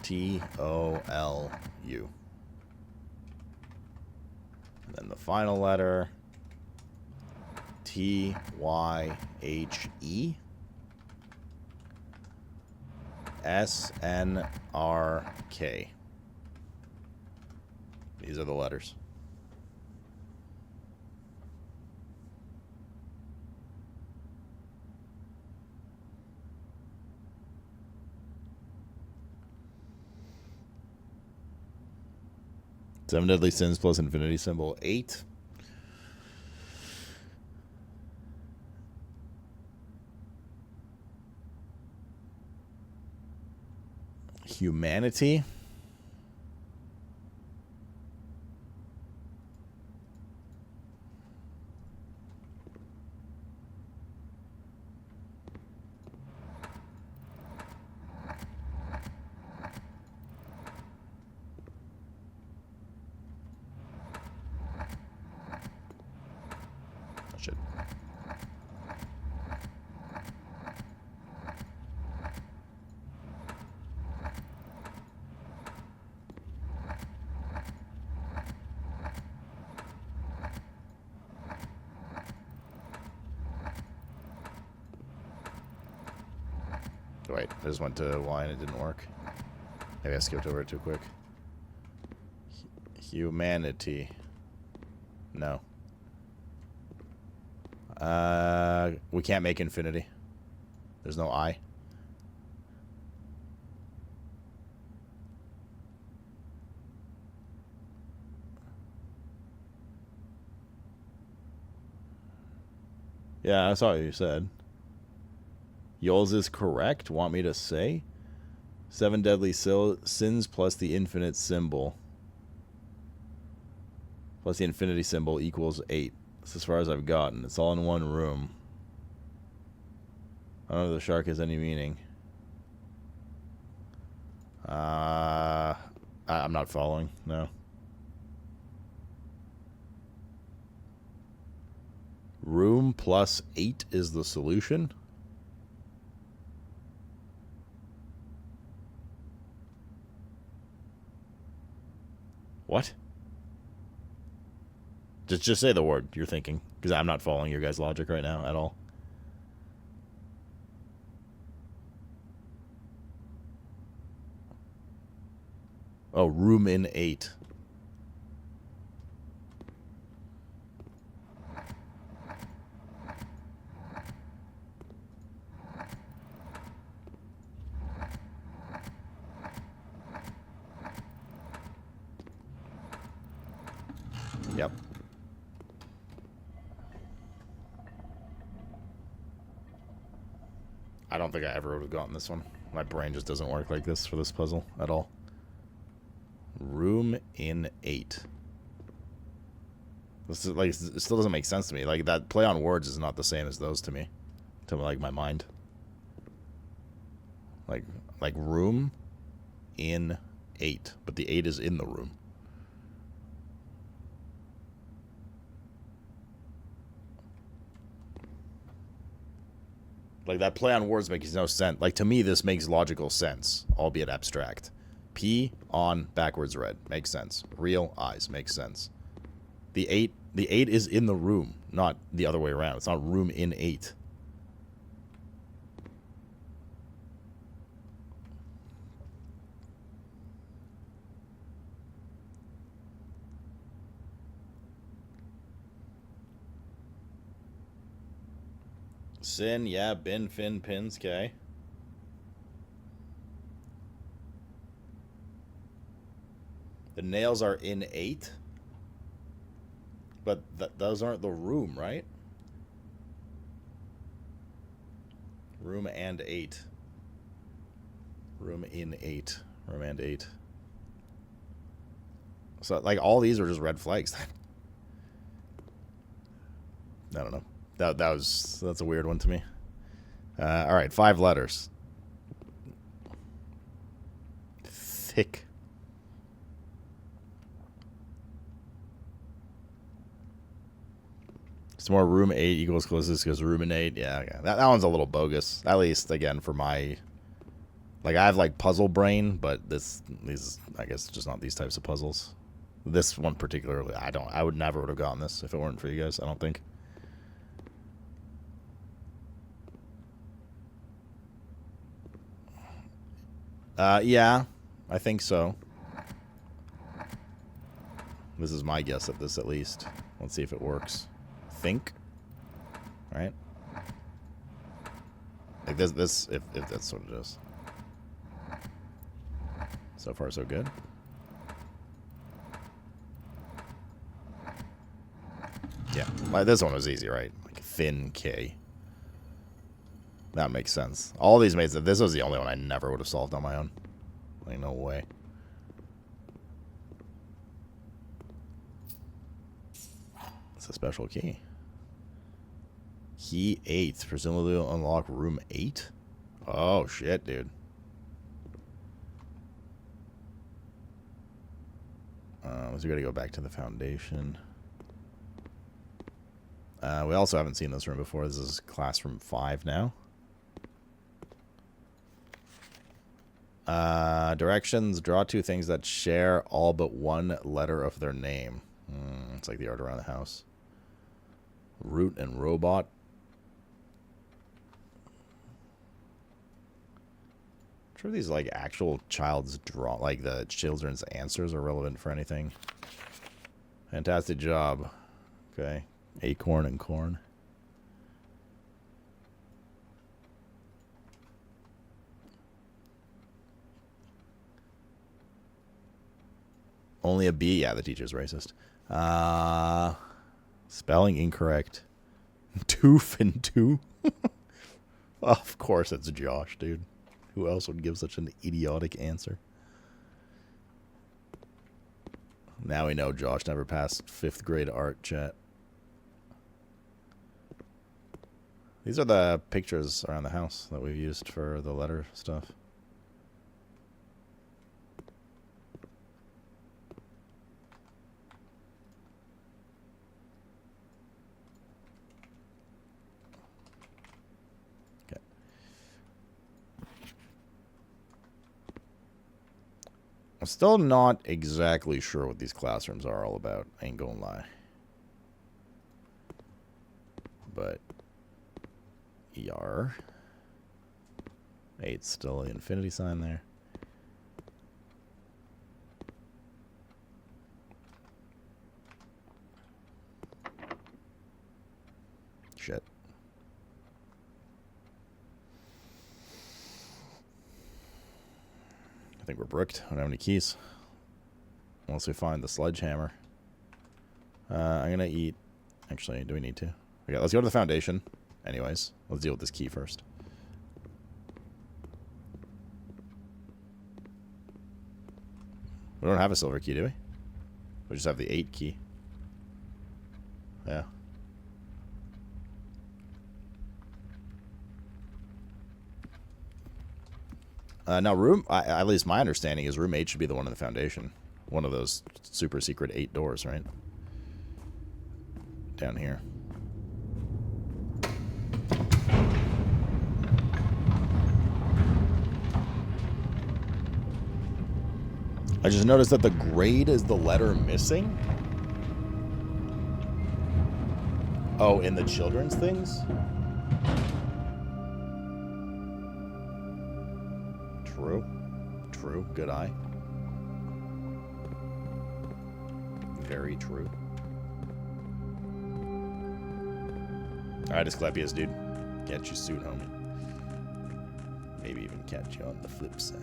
T-O-L-U. And then the final letter, T-Y-H-E. S-N-R-K. These are the letters. Seven deadly sins plus infinity symbol 8. Humanity. Shit. Wait, I just went to Y and it didn't work. Maybe I skipped over it too quick. Humanity. No. We can't make infinity. There's no I. Yeah, I saw what you said. Yours is correct. Want me to say? 7 deadly sins plus the infinite symbol. Plus the infinity symbol equals 8. That's as far as I've gotten. It's all in one room. I don't know if the shark has any meaning. I'm not following. No. Room plus 8 is the solution? What? Just say the word you're thinking, because I'm not following your guys' logic right now at all. Oh, room in 8. Yep. I don't think I ever would have gotten this one. My brain just doesn't work like this for this puzzle at all. Room in 8. This is like, it still doesn't make sense to me. Like, that play on words is not the same as those to me. To like my mind. Like room in 8, but the 8 is in the room. Like, that play on words makes no sense. Like, to me, this makes logical sense, albeit abstract. P on backwards red makes sense. Real eyes makes sense. The 8 is in the room, not the other way around. It's not room in 8. Sin, yeah, bin, fin, pins, okay. The nails are in 8. But those aren't the room, right? Room and 8. Room in 8. Room and 8. So, like, all these are just red flags. I don't know. That's a weird one to me. All right, 5 letters. Thick. It's more room 8 equals closest because room in 8. Yeah, that one's a little bogus. At least, again, for my Like, I have, like, puzzle brain, but these, I guess, just not these types of puzzles. This one particularly, I would never would have gotten this if it weren't for you guys, I don't think. Yeah, I think so. This is my guess at this, at least. Let's see if it works. Think. Right? Like this, if that's what it is. So far, so good. Yeah, like this one was easy, right? Like thin K. That makes sense. All these made sense. This was the only one I never would have solved on my own. Like, no way. It's a special key. Key 8. Presumably will unlock room 8? Oh, shit, dude. So we gotta go back to the foundation. We also haven't seen this room before. This is classroom 5 now. Directions. Draw 2 things that share all but one letter of their name. It's like the art around the house. Root and robot. I'm sure these like actual child's draw, like the children's answers are relevant for anything. Fantastic job. Okay. Acorn and corn. Only a B? Yeah, the teacher's racist. Spelling incorrect. Toof and two? Of course it's Josh, dude. Who else would give such an idiotic answer? Now we know Josh never passed 5th grade art, chat. These are the pictures around the house that we've used for the letter stuff. Okay. I'm still not exactly sure what these classrooms are all about. I ain't gonna lie. But yar. 8's still the infinity sign there. Shit. I think we're bricked. I don't have any keys. Unless we find the sledgehammer. I'm gonna eat. Actually, do we need to? Okay, let's go to the foundation. Anyways, let's deal with this key first. We don't have a silver key, do we? We just have the 8 key. Yeah. Now, at least my understanding is room 8 should be the one in the foundation. One of those super secret 8 doors, right? Down here. I just noticed that the grade is the letter missing. Oh, in the children's things? True. True. Good eye. Very true. Alright, Asclepius, dude. Get you soon, homie. Maybe even catch you on the flip side.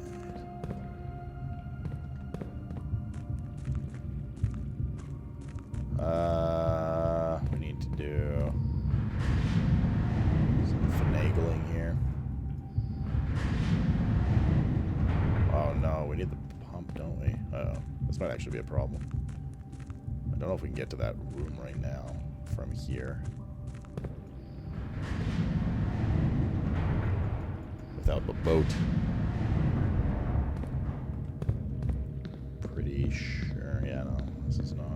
We need to do some finagling here. Oh no, we need the pump, don't we? Uh-oh. This might actually be a problem. I don't know if we can get to that room right now from here. Without the boat. Pretty sure. Yeah, no, this is not.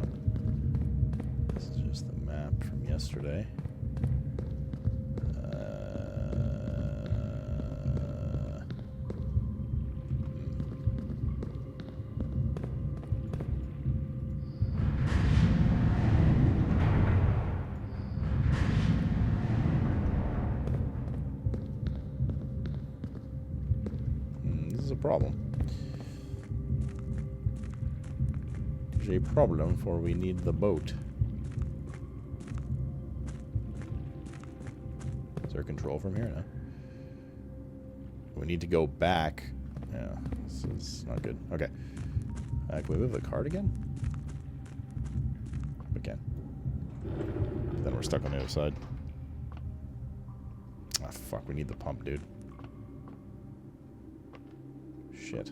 This is just the map from yesterday. is a problem. There's a problem, for we need the boat. Is there control from here? No. We need to go back. Yeah, this is not good. Okay. Can we move the cart again? We can. Then we're stuck on the other side. Ah, fuck. We need the pump, dude. Shit.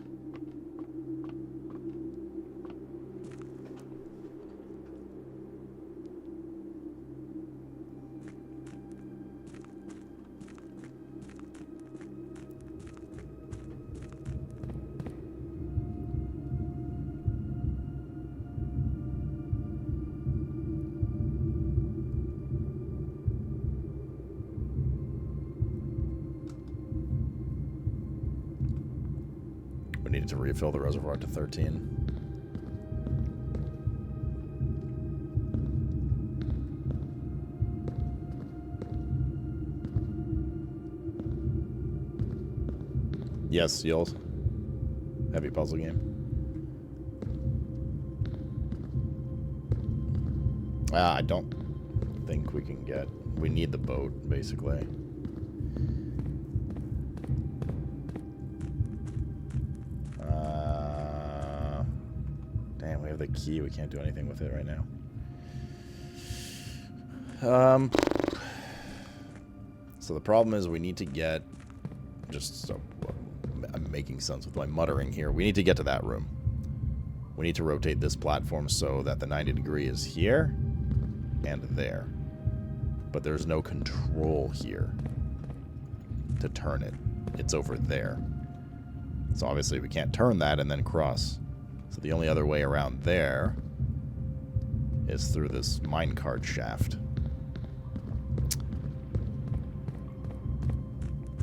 We needed to refill the reservoir to 13. Yes, Seals. Heavy puzzle game. I don't think we can get... We need the boat, basically. Damn, we have the key. We can't do anything with it right now. So the problem is we need to get... Just so I'm making sense with my muttering here. We need to get to that room. We need to rotate this platform so that the 90 degree is here and there. But there's no control here to turn it. It's over there. So obviously we can't turn that and then cross. So the only other way around there is through this minecart shaft.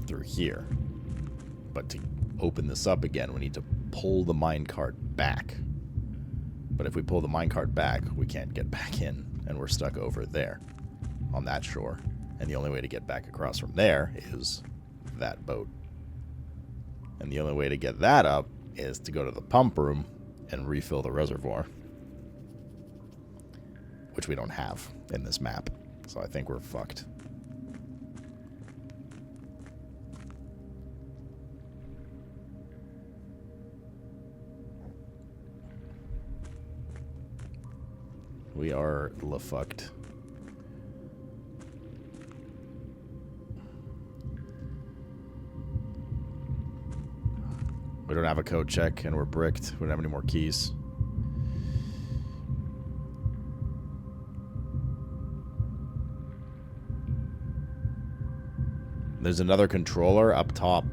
Through here. But to open this up again, we need to pull the minecart back. But if we pull the minecart back, we can't get back in, and we're stuck over there on that shore. And the only way to get back across from there is that boat. And the only way to get that up is to go to the pump room and refill the reservoir. Which we don't have in this map. So I think we're fucked. We are la-fucked. We don't have a code check, and we're bricked. We don't have any more keys. There's another controller up top.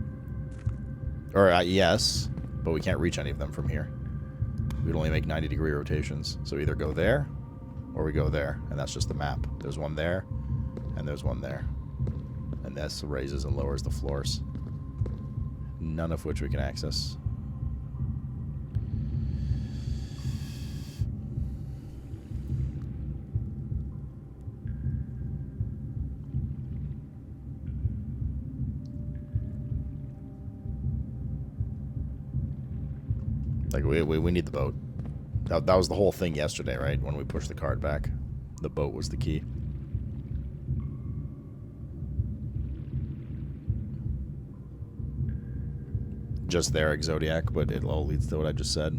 Or, yes, but we can't reach any of them from here. We'd only make 90-degree rotations. So either go there, or we go there, and that's just the map. There's one there, and there's one there. And this raises and lowers the floors. None of which we can access. Like, we need the boat. That was the whole thing yesterday, right? When we pushed the card back. The boat was the key. Just there, Exodiac, but it all leads to what I just said.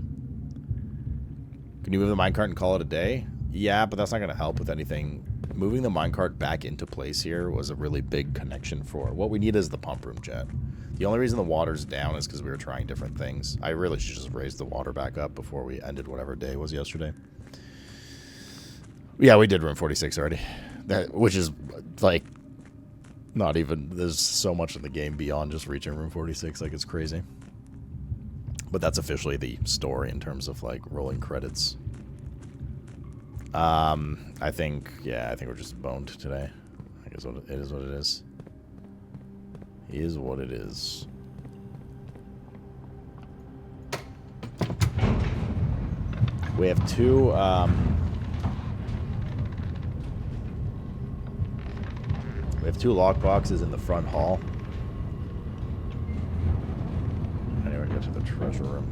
Can you move the minecart and call it a day? Yeah, but that's not going to help with anything. Moving the minecart back into place here was a really big connection for... What we need is the pump room, chat. The only reason the water's down is because we were trying different things. I really should just raise the water back up before we ended whatever day was yesterday. Yeah, we did room 46 already. Which is, like, not even... There's so much in the game beyond just reaching room 46. Like, it's crazy. But that's officially the story in terms of, like, rolling credits. I think we're just boned today. I guess it is what it is. Is what it is. We have two, lock boxes in the front hall. Anyway, get to the treasure room.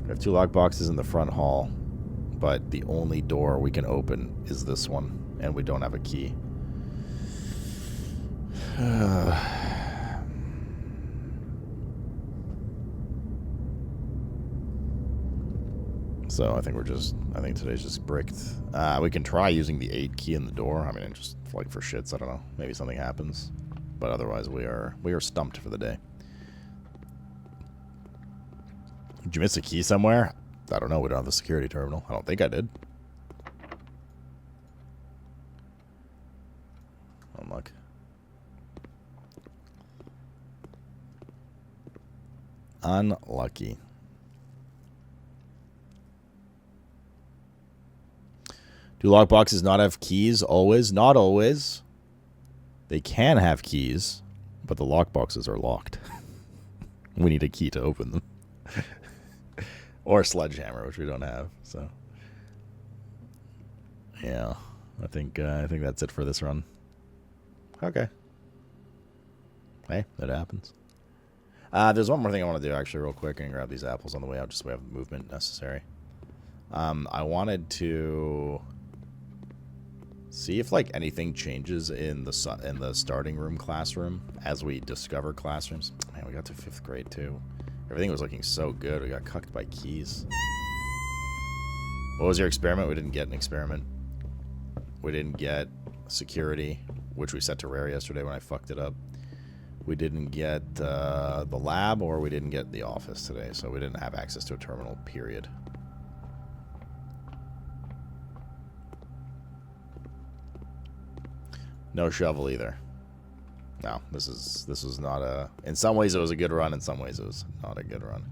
We have 2 lockboxes in the front hall, but the only door we can open is this one, and we don't have a key. So I think today's just bricked. We can try using the 8 key in the door. I mean, just like for shits, I don't know. Maybe something happens. But otherwise, we are stumped for the day. Did you miss a key somewhere? I don't know. We don't have the security terminal. I don't think I did. Unluck. Unlucky. Do lockboxes not have keys always? Not always. They can have keys, but the lockboxes are locked. We need a key to open them. Or a sledgehammer, which we don't have. So, yeah, I think that's it for this run. Okay. Hey, that happens. There's one more thing I want to do actually, real quick, and grab these apples on the way out, just so we have the movement necessary. I wanted to see if like anything changes in the starting room classroom as we discover classrooms. Man, we got to 5th grade too. Everything was looking so good. We got cucked by keys. What was your experiment? We didn't get an experiment. We didn't get security, which we set to rare yesterday when I fucked it up. We didn't get the lab, or we didn't get the office today, so we didn't have access to a terminal, period. No shovel either. No, this was not a... In some ways it was a good run, in some ways it was not a good run.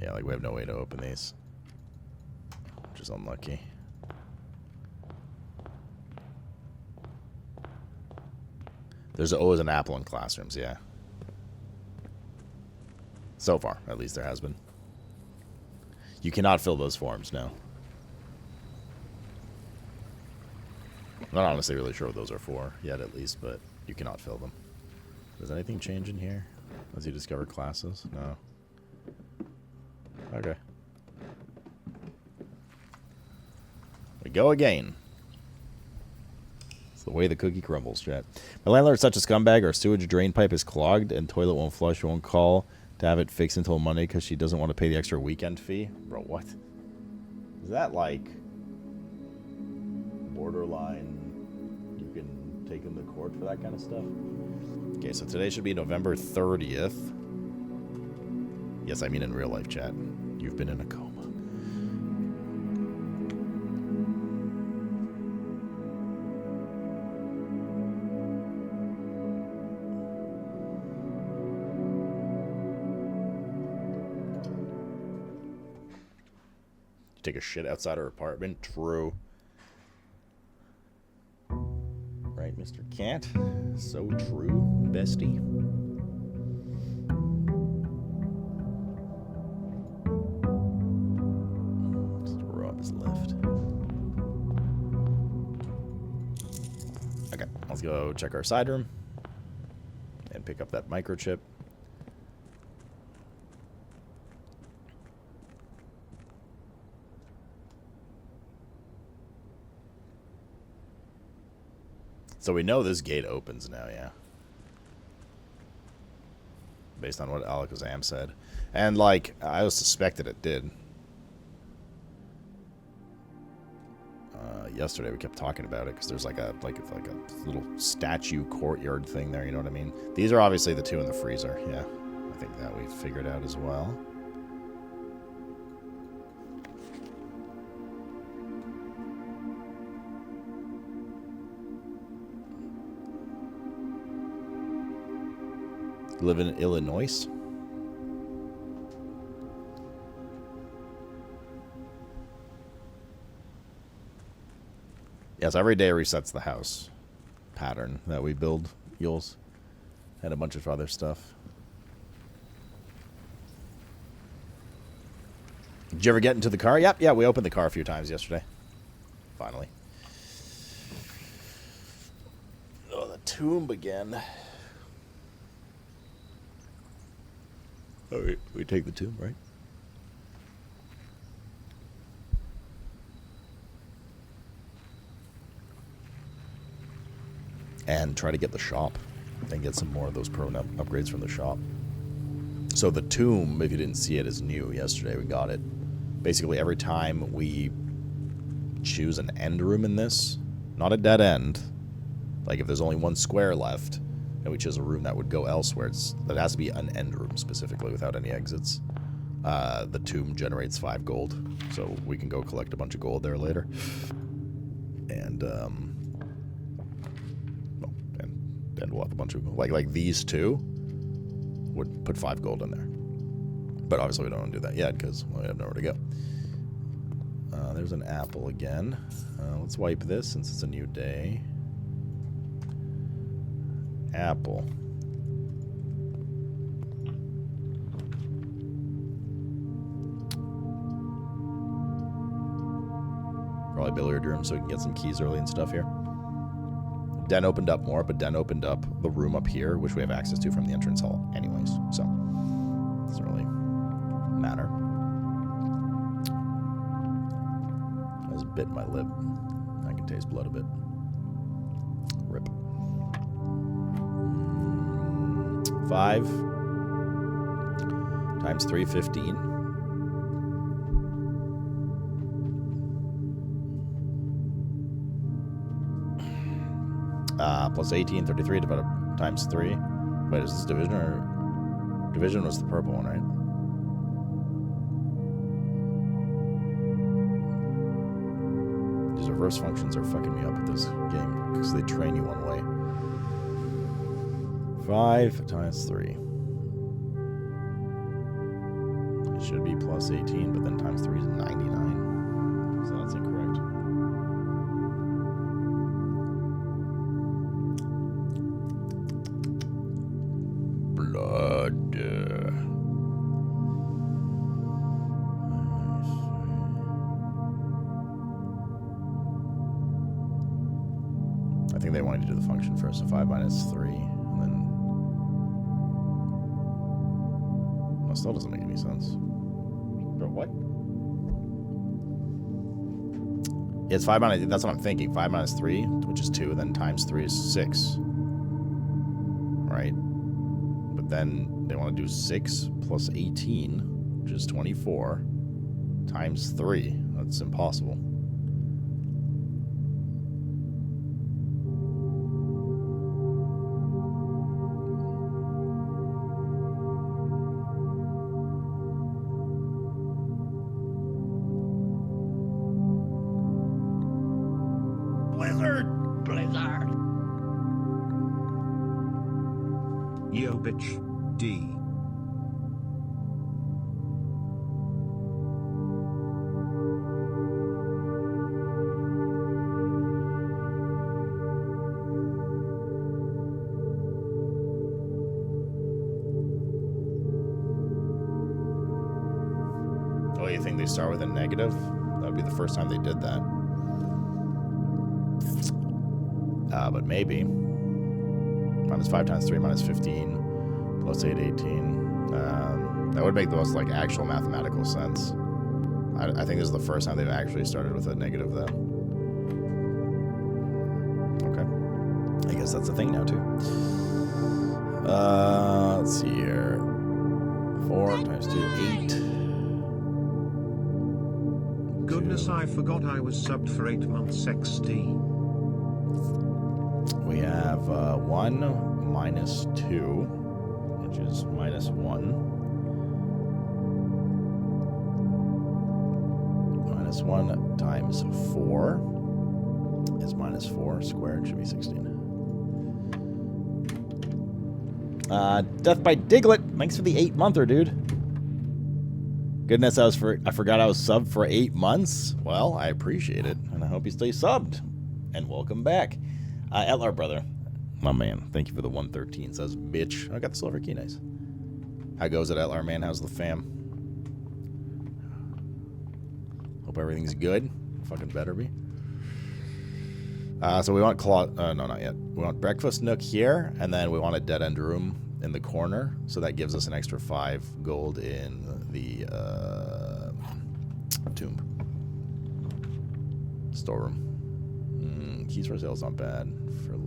Yeah, like we have no way to open these. Which is unlucky. There's always an apple in classrooms, yeah. So far, at least there has been. You cannot fill those forms, no. I'm not honestly really sure what those are for yet, at least, but you cannot fill them. Does anything change in here as you discover classes? No. Okay. We go again. It's the way the cookie crumbles, chat. My landlord's such a scumbag. Our sewage drain pipe is clogged and toilet won't flush. Won't call to have it fixed until Monday because she doesn't want to pay the extra weekend fee. Bro, what? Is that like borderline? You can take him to court for that kind of stuff? Okay, so today should be November 30th. Yes, I mean in real life, chat. You've been in a coma. You take a shit outside her apartment? True. Right, Mr. Cat? So true, bestie. Left. Okay, let's go check our side room and pick up that microchip. So we know this gate opens now, yeah. Based on what Alakazam said. And, like, I suspected it did. Yesterday we kept talking about it because there's like a little statue courtyard thing there, you know what I mean? These are obviously the two in the freezer, yeah. I think that we figured out as well. Live in Illinois? Yes, every day resets the house pattern that we build. Yules and a bunch of other stuff. Did you ever get into the car? Yep, yeah, we opened the car a few times yesterday. Finally. Oh, the tomb again. Alright, we take the tomb, right? And try to get the shop. And get some more of those pro upgrades from the shop. So the tomb, if you didn't see it, is new. Yesterday we got it. Basically, every time we choose an end room in this, not a dead end, like if there's only one square left, and we choose a room that would go elsewhere, that has to be an end room specifically without any exits. The tomb generates 5 gold, so we can go collect a bunch of gold there later. And we'll have a bunch of like these two would put 5 gold in there. But obviously we don't want to do that yet because we have nowhere to go. There's an apple again. Let's wipe this since it's a new day. Apple. Probably billiard room so we can get some keys early and stuff here. Den opened up more, but Den opened up the room up here, which we have access to from the entrance hall anyways, so doesn't really matter. I just bit my lip. I can taste blood a bit. Rip. 5 times 3, 15. Plus 18, 33 divided times 3. Wait, is this division or... Division was the purple one, right? These reverse functions are fucking me up with this game because they train you one way. 5 times 3. It should be plus 18, but then times 3 is 99. So that's incorrect. Blood. I think they wanted to do the function first, so 5 minus 3, and then... Well, still doesn't make any sense. Bro, what? Yeah, it's 5 minus... That's what I'm thinking. 5 minus 3, which is 2, then times 3 is 6. Right? But then they want to do 6 plus 18, which is 24, times 3. That's impossible. Blizzard. Yo bitch, D. Oh, you think they start with a negative? That would be the first time they did that. But maybe. Minus 5 times 3 minus 15 plus 8, 18. That would make the most like actual mathematical sense. I think this is the first time they've actually started with a negative though. Okay. I guess that's a thing now too. Let's see here. 4 times 2, 8. Goodness, I forgot I was subbed for 8 months XD. We have 1 minus 2, which is minus 1. Minus 1 times 4 is minus 4 squared, should be 16. Death by Diglett, thanks for the 8-monther, dude. Goodness, I forgot I was subbed for 8 months. Well, I appreciate it, and I hope you stay subbed. And welcome back. Etlar, brother. My man. Thank you for the 113. Says, bitch. I got the silver key. Nice. How goes it, Etlar, man? How's the fam? Hope everything's good. Fucking better be. So we want no, not yet. We want breakfast nook here, and then we want a dead end room the corner, so that gives us an extra 5 gold in the tomb. Storeroom. Keys for sale's not bad. For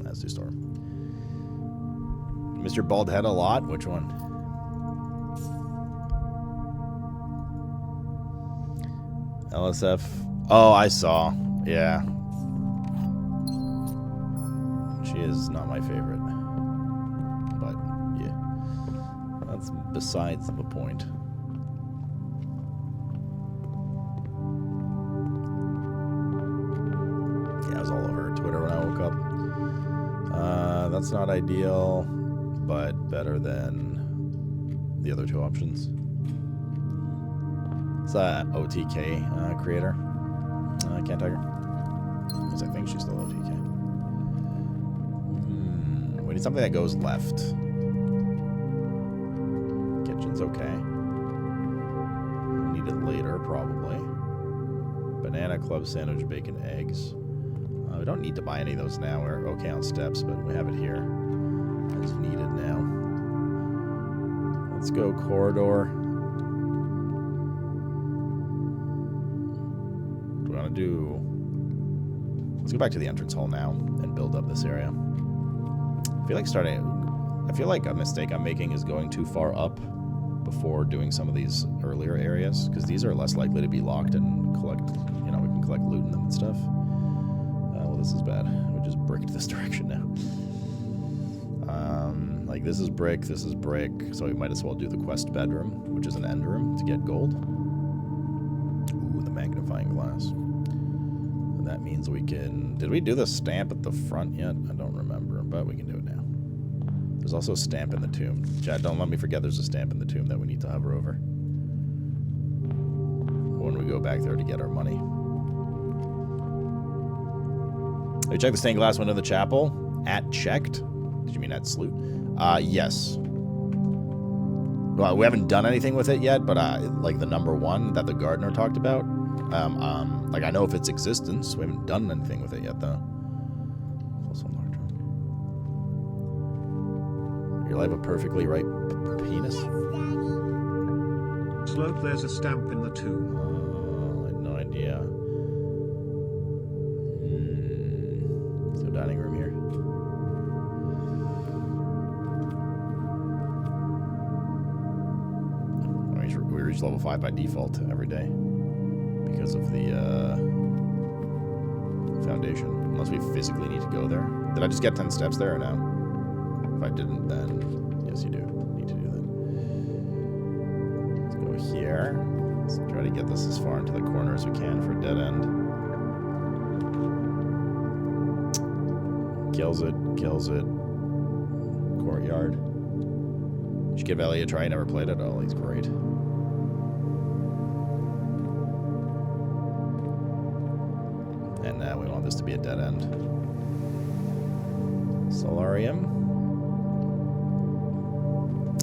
let's do storeroom. Mr. Bald Head a lot? Which one? LSF. Oh, I saw. Yeah. She is not my favorite. But, yeah. That's besides the point. Yeah, I was all over Twitter when I woke up. That's not ideal, but better than the other 2 options. It's that OTK creator. Can't tag her. Because I think she's still OTK. We need something that goes left. Kitchen's okay. We'll need it later, probably. Banana club sandwich, bacon, eggs. We don't need to buy any of those now. We're okay on steps, but we have it here. It's needed now. Let's go corridor. Let's go back to the entrance hall now and build up this area. I feel like a mistake I'm making is going too far up before doing some of these earlier areas, because these are less likely to be locked and collect, we can collect loot in them and stuff. Well, this is bad. We just bricked this direction now. Like this is brick, so we might as well do the quest bedroom, which is an end room, to get gold. Ooh, the magnifying glass. That means we can... Did we do the stamp at the front yet? I don't remember, but we can do it now. There's also a stamp in the tomb. Chad, don't let me forget there's a stamp in the tomb that we need to hover over when we go back there to get our money. Have you checked the stained glass window of the chapel? At checked? Did you mean at Sloot? Yes. Well, we haven't done anything with it yet, but like the number 1 that the gardener talked about, like I know of its existence. We haven't done anything with it yet, though. Your life a perfectly right penis? Sloot, there's a stamp in the tomb. I had no idea. So dining room here. We reach level 5 by default every day because of the foundation. Unless we physically need to go there. Did I just get 10 steps there or no? If I didn't, then yes, you do need to do that. Let's go here. Let's try to get this as far into the corner as we can for a dead end. Kills it. Courtyard. You should give Ellie a try. I never played it. Oh, he's great. And we want this to be a dead end. Solarium.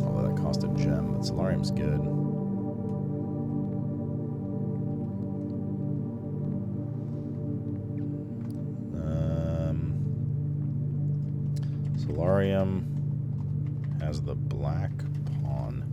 Although that cost a gem, but Solarium's good. Solarium has the black pawn.